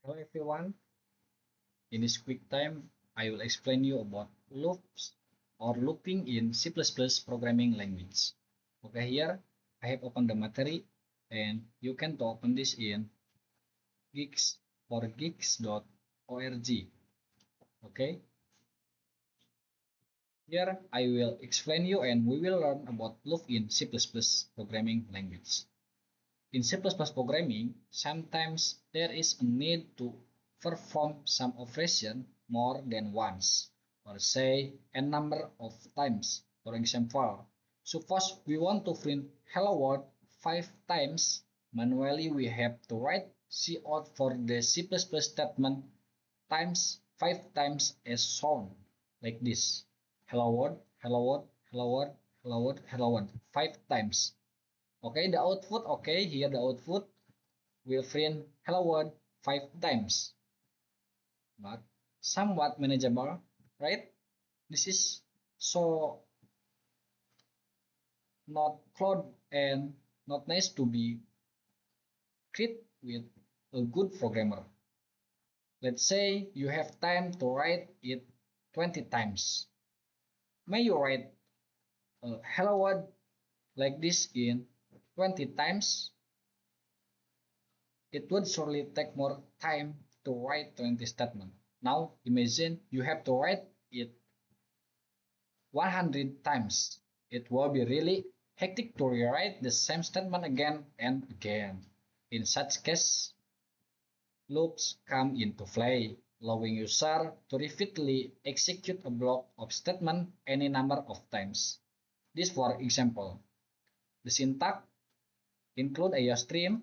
Hello everyone. In this quick time, I will explain you about loops or looping in C++ programming language. Okay, here I have opened the material and you can open this in geeks or geeks.org. Okay, here I will explain you and we will learn about loop in C++ programming language. In C++ programming, sometimes there is a need to perform some operation more than once, or say a number of times. For example, suppose we want to print hello world 5 times, manually we have to write cout for the C++ statement times 5 times as shown, like this. Hello world, hello world, hello world, hello world, hello world, 5 times. Okay, the output, okay, here the output will print hello world 5 times, but somewhat manageable, right? This is so not cloud and not nice to be created with a good programmer. Let's say you have time to write it 20 times. May you write a hello world like this in 20 times? It would surely take more time to write 20 statements. Now imagine you have to write it 100 times. It will be really hectic to rewrite the same statement again and again. In such case, loops come into play, allowing user to repeatedly execute a block of statement any number of times. This for example, the syntax include a stream.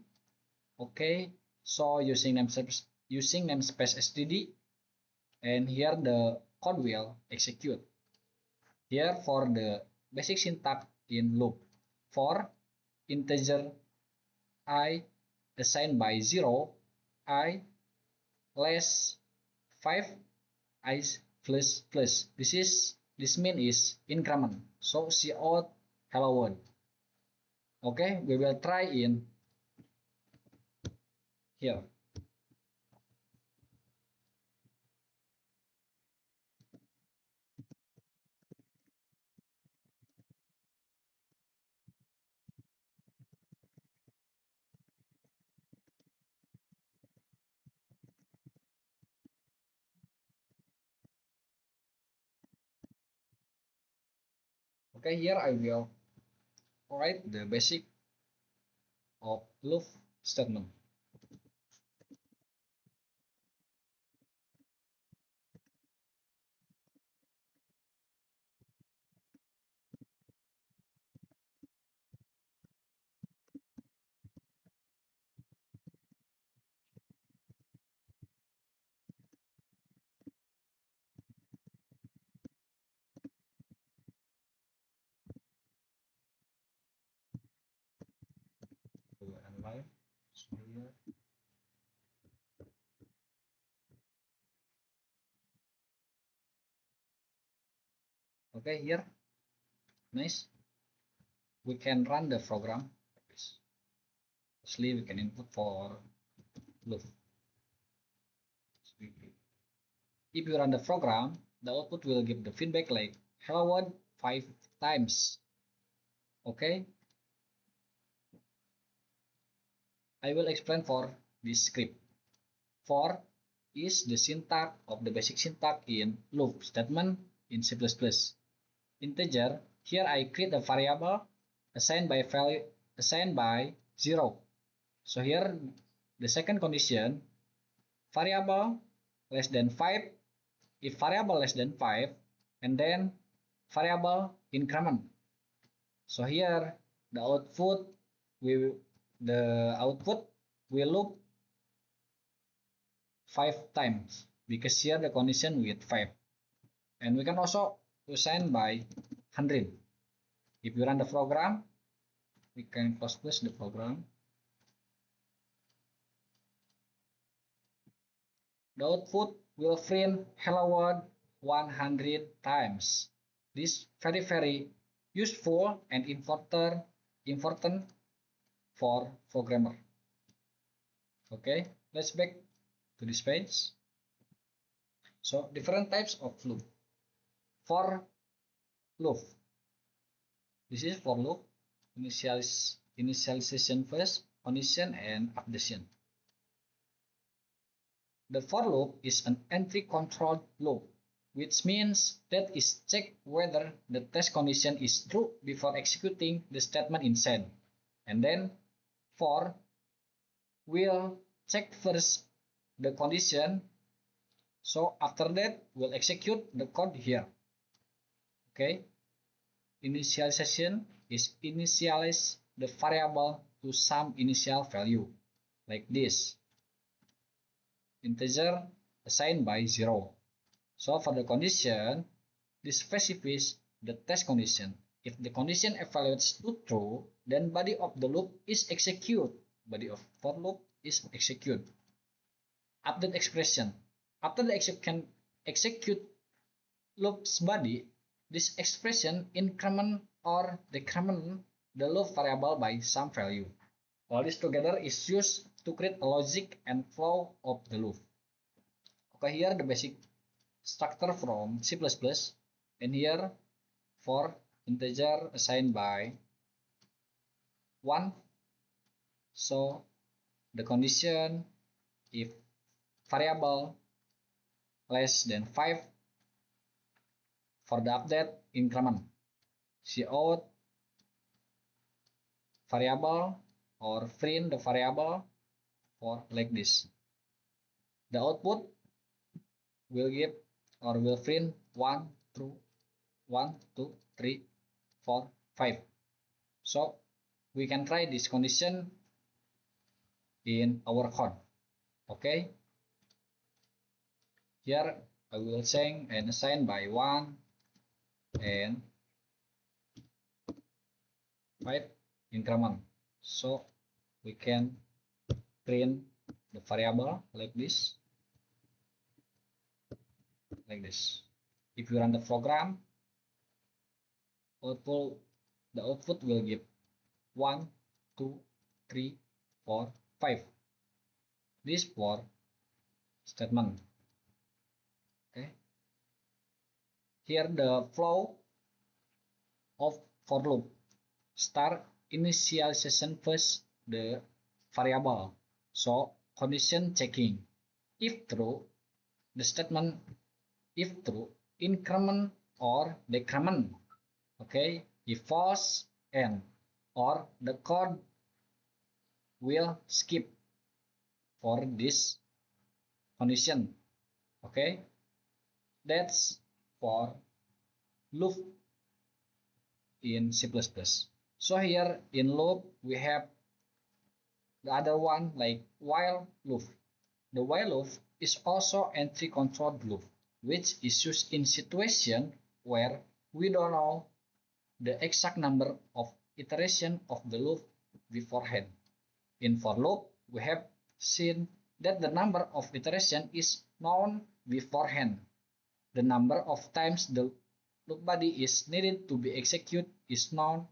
Okay, so using namespace std, and here the code will execute. Here for the basic syntax in loop, for integer I assigned by 0, I less 5, I plus plus. This mean is increment. So cout hello world. Okay, we will try in here. Okay, here I will write the basic of loop statement. To analyze. So here. Okay, here, nice. We can run the program. Firstly, we can input for loop. If you run the program, the output will give the feedback like hello world 5 times. Okay, I will explain for this script. For is the syntax of the basic syntax in loop statement in C++. Integer, here I create a variable assigned by value assigned by 0. So here the second condition, variable less than 5, if variable less than 5, and then variable increment. So here the output will loop 5 times because here the condition with 5, and we can also assign by 100. If you run the program, we can close the program. The output will print hello world 100 times. This very useful and important for programmer. Okay, let's back to this page. So different types of loop. For loop, this is for loop, initialization first, condition, and updation. The for loop is an entry controlled loop, which means that it checks whether the test condition is true before executing the statement in send. And then for will check first the condition, so after that we'll execute the code here. Okay, initialization is initialize the variable to some initial value like this, integer assigned by 0. So for the condition, this specifies the test condition. If the condition evaluates to true, then body of the loop is execute. Body of for loop is execute. Update expression. After the execute loop's body, this expression increment or decrement the loop variable by some value. All this together is used to create a logic and flow of the loop. Okay, here the basic structure from C++, and here for integer assigned by 1. So the condition if variable less than 5, for the update increment cout variable or print the variable for like this. The output will give or will print 1 through 1, 2, 3, 4, 5. So we can try this condition in our code. Okay, here I will change and assign by 1 and 5 increment. So we can print the variable like this. If you run the program, the output will give 1, 2, 3, 4, 5. This for statement. Okay. Here the flow of for loop. Start initialization first the variable. So condition checking. If true, the statement if true, increment or decrement. Okay, if false, end, or the code will skip for this condition. Okay, that's for loop in C++. So here in loop we have the other one like while loop. The while loop is also entry controlled loop, which is used in situation where we don't know the exact number of iteration of the loop beforehand. In for loop, we have seen that the number of iteration is known beforehand. The number of times the loop body is needed to be executed is known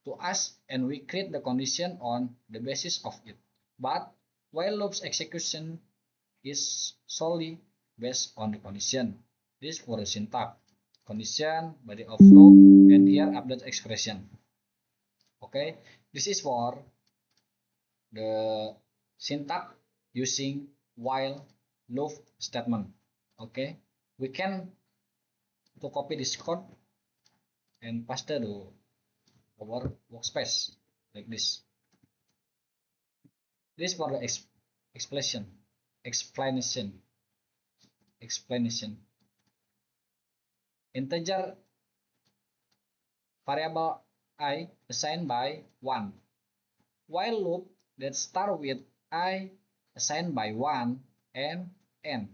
to us, and we create the condition on the basis of it. But while loop's execution is solely based on the condition. This for the syntax. Condition, body of loop, and here update expression. Okay, this is for the syntax using while loop statement. Okay, we can to copy this code and paste to our workspace like this. This for the explanation. Integer variable I assigned by 1. While loop that start with I assigned by 1 and n.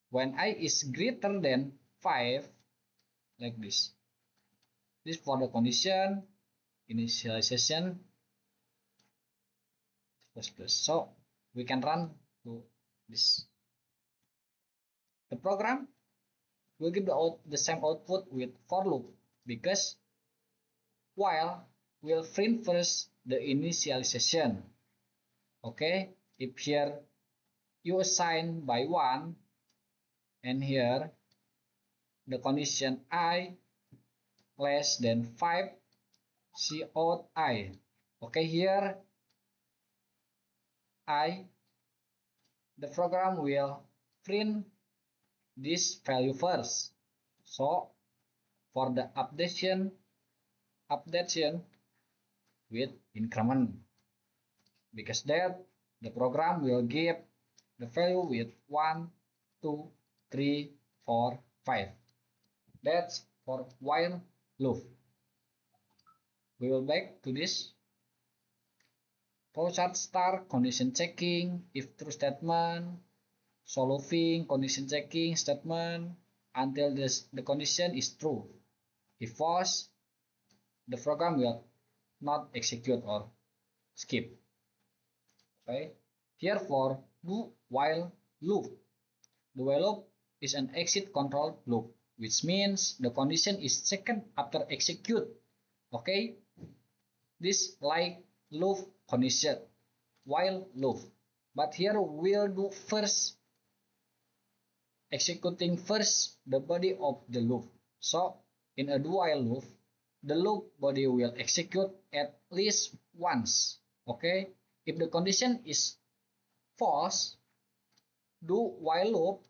When I is greater than 5, like this. This for the condition initialization plus. So we can run to this. The program will give the same output with for loop because while will print first the initialization. Okay, if here you assign by 1, and here the condition I less than 5 cout I. Okay, here the program will print this value first. So for the updation with increment, because that the program will give the value with 1, 2, 3, 4, 5. That's for while loop. We will back to this flowchart. Start condition checking, if true statement, solving condition checking statement until the condition is true. If false, the program will not execute or skip. Okay. Here for do while loop. The while loop is an exit control loop, which means the condition is checked after execute. Okay. This like loop condition, while loop. But here we'll do first executing first the body of the loop. So in a do while loop, the loop body will execute at least once. Okay. If the condition is false, do while loop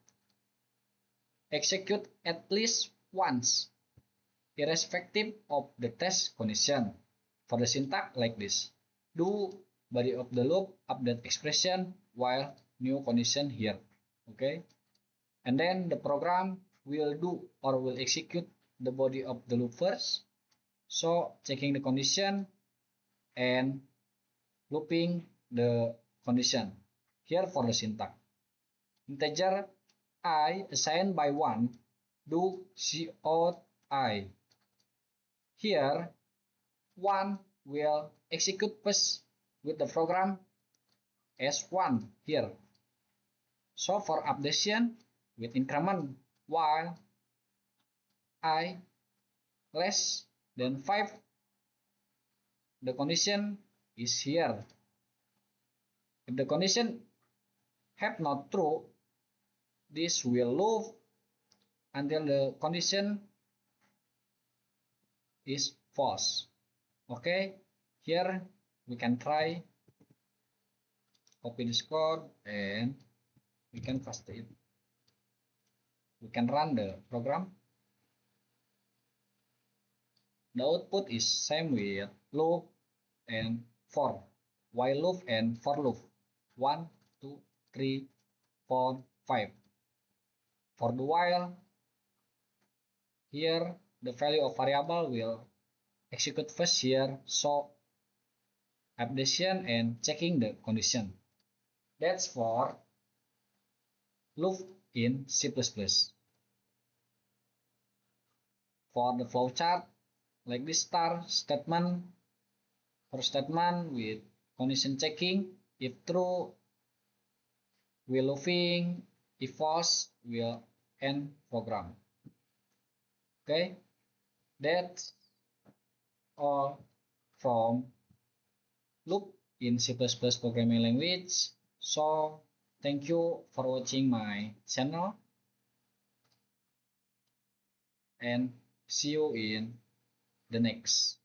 execute at least once, irrespective of the test condition. For the syntax like this, do body of the loop update expression while new condition here. Okay, and then the program will do or will execute the body of the loop first. So checking the condition and looping the condition. Here for the syntax, integer I assigned by 1, do cout I. Here 1 will execute first with the program as 1 here. So for updation with increment while I less than 5, the condition is here. If the condition have not true, this will loop until the condition is false. Okay, here we can try copy this code and we can paste it. We can run the program. The output is same with loop and for, while loop and for loop. 1, 2, 3, 4, 5. For the while, here the value of variable will execute first here, so updation and checking the condition. That's for loop in C++. For the flowchart, like this star statement, for statement with condition checking, if true, will looping, if false, will end program. Okay, that's all from loop in C++ programming language. So thank you for watching my channel and see you in the next.